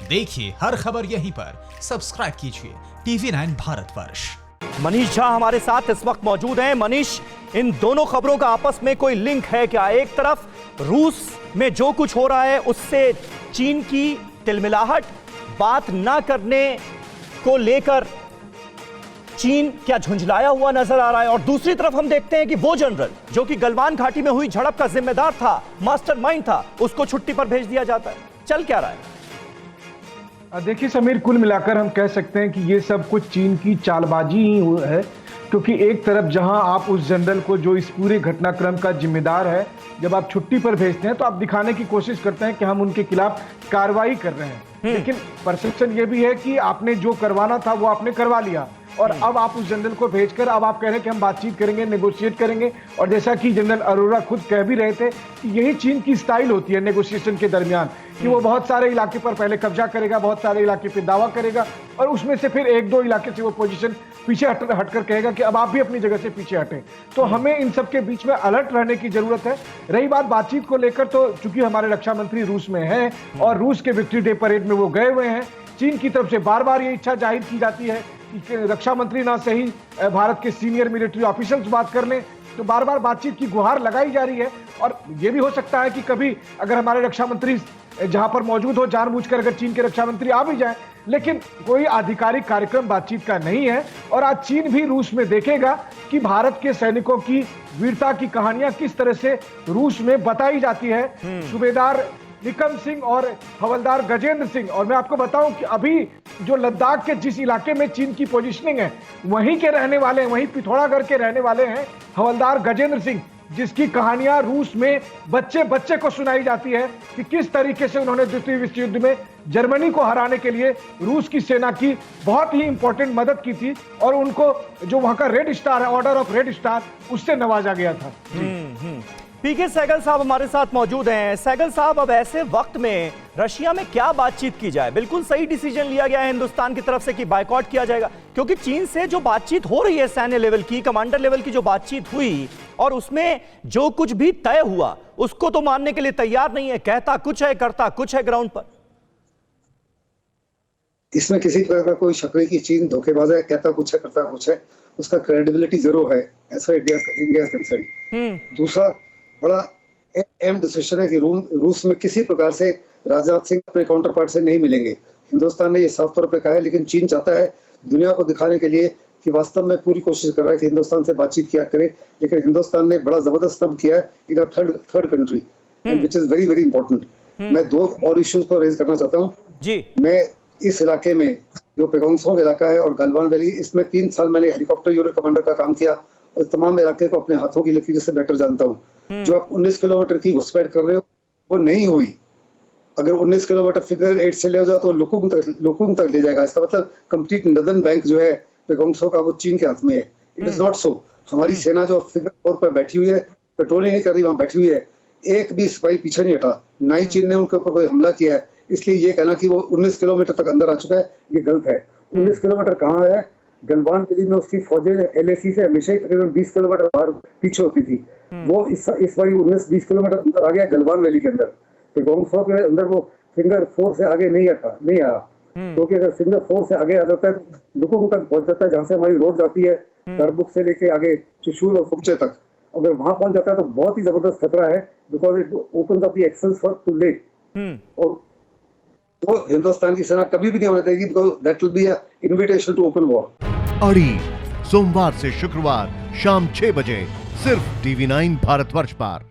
देखिए हर खबर यहीं पर, सब्सक्राइब कीजिए TV9 भारतवर्ष। मनीष झा हमारे साथ इस वक्त मौजूद हैं। मनीष, इन दोनों खबरों का आपस में कोई लिंक है क्या? एक तरफ रूस में जो कुछ हो रहा है उससे चीन की तिलमिलाहट, बात ना करने को लेकर चीन क्या झुंझलाया हुआ नजर आ रहा है, और दूसरी तरफ हम देखते हैं कि वो जनरल जो कि गलवान घाटी में हुई झड़प का जिम्मेदार था, मास्टरमाइंड था, उसको छुट्टी पर भेज दिया जाता है। चल क्या रहा है? देखिए समीर, कुल मिलाकर हम कह सकते हैं कि ये सब कुछ चीन की चालबाजी ही है, क्योंकि एक तरफ जहां आप उस जनरल को जो इस पूरे घटनाक्रम का जिम्मेदार है, जब आप छुट्टी पर भेजते हैं तो आप दिखाने की कोशिश करते हैं कि हम उनके खिलाफ कार्रवाई कर रहे हैं, लेकिन परसेप्शन ये भी है कि आपने जो करवाना था वो आपने करवा लिया, और अब आप उस जनरल को भेजकर अब आप कह रहे हैं कि हम बातचीत करेंगे, नेगोशिएट करेंगे। और जैसा कि जनरल अरोरा खुद कह भी रहे थे कि यही चीन की स्टाइल होती है नेगोशिएशन के दरमियान, कि वो बहुत सारे इलाके पर पहले कब्जा करेगा, बहुत सारे इलाके पे दावा करेगा, और उसमें से फिर एक दो इलाके से वो पोजीशन पीछे हटकर कहेगा कि अब आप भी अपनी जगह से पीछे हटें। तो हमें इन सब के बीच में अलर्ट रहने की जरूरत है। रही बात बातचीत को लेकर, तो चूंकि हमारे रक्षा मंत्री रूस में हैं और रूस के विक्ट्री डे परेड में वो गए हुए हैं, चीन की तरफ से बार बार ये इच्छा जाहिर की जाती है कि रक्षा मंत्री ना सही भारत के सीनियर मिलिट्री ऑफिसर्स बात कर लें, तो बार बार बातचीत की गुहार लगाई जा रही है। और ये भी हो सकता है कि कभी अगर हमारे रक्षा मंत्री जहां पर मौजूद हो, जानबूझकर अगर चीन के रक्षा मंत्री आ भी जाए, लेकिन कोई आधिकारिक कार्यक्रम बातचीत का नहीं है। और आज चीन भी रूस में देखेगा कि भारत के सैनिकों की वीरता की कहानियां किस तरह से रूस में बताई जाती है। सूबेदार निकम सिंह और हवलदार गजेंद्र सिंह, और मैं आपको बताऊं कि अभी जो लद्दाख के जिस इलाके में चीन की पोजीशनिंग है, वहीं के रहने वाले हैं, वहीं पिथौरागढ़ के रहने वाले हैं हवलदार गजेंद्र सिंह, जिसकी कहानियां रूस में बच्चे बच्चे को सुनाई जाती है कि किस तरीके से उन्होंने द्वितीय विश्व युद्ध में जर्मनी को हराने के लिए रूस की सेना की बहुत ही इंपॉर्टेंट मदद की थी, और उनको जो वहां का रेड स्टार है, ऑर्डर ऑफ रेड स्टार, उससे नवाजा गया था। पीके सहगल साहब हमारे साथ मौजूद हैं। सहगल साहब, अब ऐसे वक्त में रशिया में क्या बातचीत की जाए? बिल्कुल सही डिसीजन लिया गया है हिंदुस्तान की तरफ से कि बायकॉट किया जाएगा, क्योंकि चीन से जो बातचीत हो रही है, सैन्य लेवल की, कमांडर लेवल की जो बातचीत हुई, और उसमें जो कुछ भी तय हुआ उसको तो मानने के लिए तैयार नहीं है। कहता कुछ है, करता कुछ है ग्राउंड पर। इसमें किसी तरह का कोई शक नहीं कि चीन धोखेबाज है, कहता कुछ है, करता कुछ है। उसका क्रेडिबिलिटी जीरो है ऐसा इंडिया कंसर्न। दूसरा बड़ा अहम डिसीजन है कि रूस में किसी प्रकार से राजनाथ सिंह अपने काउंटर पार्ट से नहीं मिलेंगे। हिंदुस्तान ने ये साफ तौर पर कहा है, लेकिन चीन चाहता है दुनिया को दिखाने के लिए कि वास्तव में पूरी कोशिश कर रहा है कि हिंदुस्तान से बातचीत किया करे, लेकिन हिंदुस्तान ने बड़ा जबरदस्त स्तंभ किया है in a third country, which is very very important. मैं दो और इश्यूज को रेज करना चाहता हूँ जी। मैं इस इलाके में जो पेगोंगसोंग इलाका है और गलवान वैली, इसमें 3 साल मैंने हेलीकॉप्टर यूनिट कमांडर का काम किया और तमाम इलाके को अपने हाथों की लकीर से बेटर जानता हूँ। जो आप 19 किलोमीटर की घुसपैठ कर रहे हो वो नहीं हुई। अगर 19 किलोमीटर फिगर 8 से ले जाओ तो लुकुंग तक ले जाएगा। इसका मतलब कंप्लीट नदर्न बैंक जो है पेगोंगसो का, वो चीन के हाथ में है। It is not so. हमारी सेना जो फिगर 4 पर बैठी हुई है, पेट्रोलिंग नहीं कर रही, वहां बैठी हुई है, एक भी सिपाही पीछे नहीं हटा, ना ही चीन ने उनके ऊपर कोई हमला किया है। इसलिए ये कहना कि वो 19 किलोमीटर तक अंदर आ चुका है, ये गलत है। 19 किलोमीटर कहाँ है? गलवान वैली में उसकी फौजें LAC से हमेशा ही तकरीबन 20 किलोमीटर बाहर पीछे होती थी। वो इस बार 19-20 किलोमीटर अंदर आ गया गलवान वैली के अंदर। पेगोंगसो के अंदर वो फिंगर 4 से आगे नहीं आया, क्योंकि अगर फिंगर 4 से आगे आ जाता है तो लुकुंग तक पहुंच जाता है, जहाँ से हमारी रोड जाती है दरबुक से लेके आगे चुशूल और फुकचे तक। अगर वहां पहुंच जाता है तो बहुत ही जबरदस्त खतरा है, because it opens up the access for to late. और तो हिंदुस्तान की सेना कभी भी नहीं होने देगी, because that will be a invitation to open war. अड़ी सोमवार से शुक्रवार शाम 6 बजे सिर्फ TV9 भारतवर्ष पर।